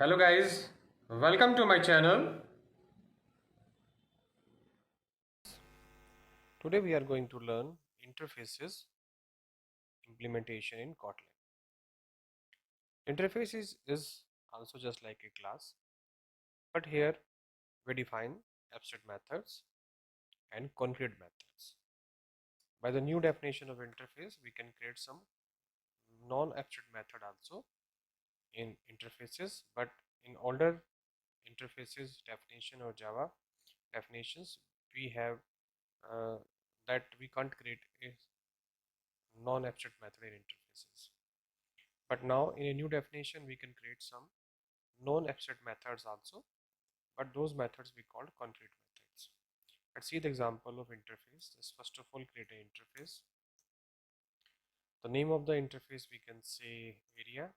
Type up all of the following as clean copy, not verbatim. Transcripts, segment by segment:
Hello guys, welcome to my channel. Today we are going to learn interfaces implementation in Kotlin. Interfaces is also just like a class, but here we define abstract methods and concrete methods. By the new definition of interface, we can create some non-abstract method also in interfaces, but in older interfaces definition or Java definitions, we have that we can't create a non-abstract method in interfaces. But now in a new definition, we can create some non-abstract methods also, but those methods we called concrete methods. Let's see the example of interface. Let's first of all create an interface. The name of the interface we can say area,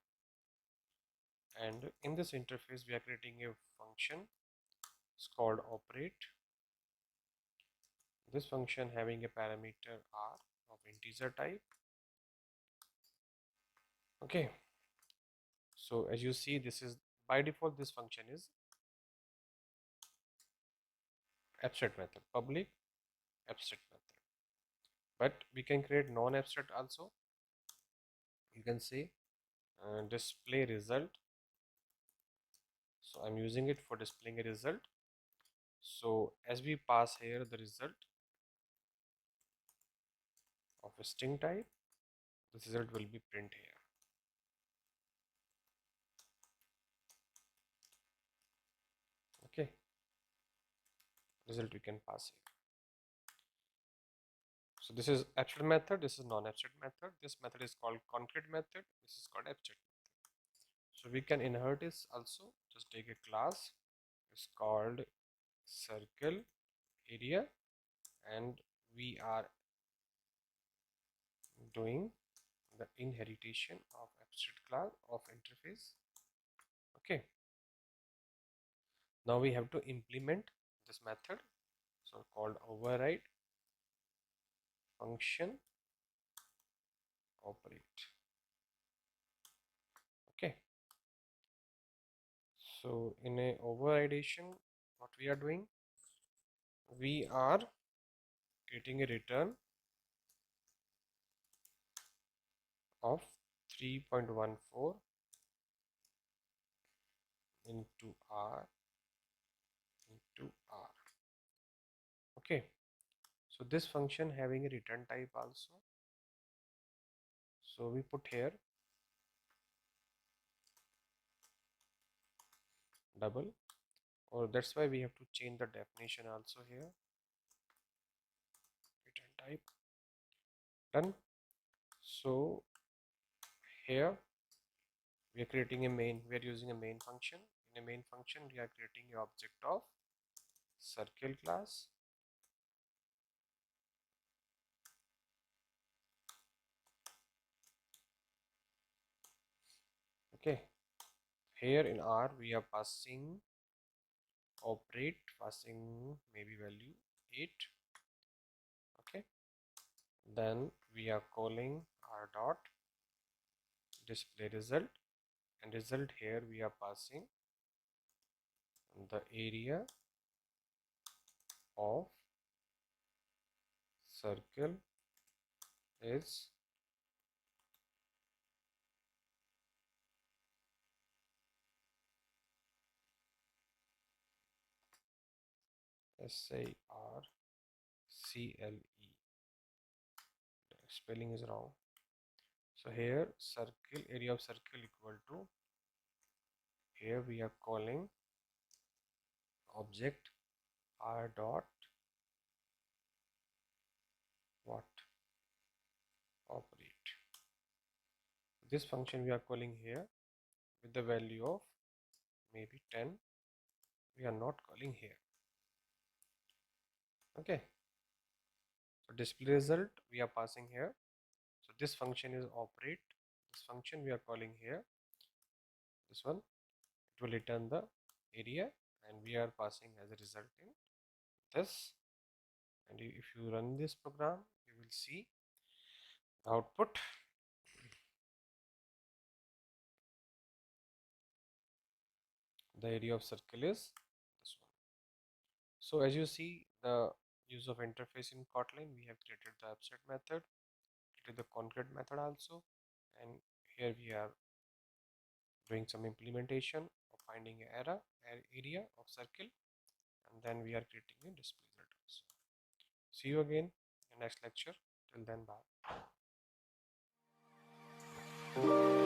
and in this interface we are creating a function. It's called operate. This function having a parameter r of integer type. Okay, so as you see, this is by default, this function is abstract method, public abstract method, but we can create non-abstract also. You can say display result. So I'm using it for displaying a result. So as we pass here the result of a string type, this result will be print here. Okay, result we can pass here. So this is abstract method, this is non-abstract method. This method is called concrete method, this is called abstract method. So we can inherit this also. Just take a class, it's called circle area, and we are doing the inheritation of abstract class of interface. Okay, now we have to implement this method, so called override function operate. Okay, so in a overridation, what we are doing, we are getting a return of 3.14 into r into r. Okay, so this function having a return type also, so we put here double, or that's why we have to change the definition also here. Return type done. So here we are creating a main, we are using a main function. In a main function we are creating an object of circle class. Okay, here in R we are passing operate, passing maybe value 8. Okay, then we are calling r dot display result, and result here we are passing the area of circle is SARCLE. Spelling is wrong. So here circle area of circle equal to, here we are calling object r dot what operate. This function we are calling here with the value of maybe 10. We are not calling here. Okay, so display result we are passing here. So this function is operate. This function we are calling here, this one, it will return the area, and we are passing as a result in this. And if you run this program, you will see the output. the area of circle is this one. So as you see, the use of interface in Kotlin, we have created the abstract method, created the concrete method also, and here we are doing some implementation of finding an area of circle, and then we are creating a display results. See you again in next lecture. Till then, bye.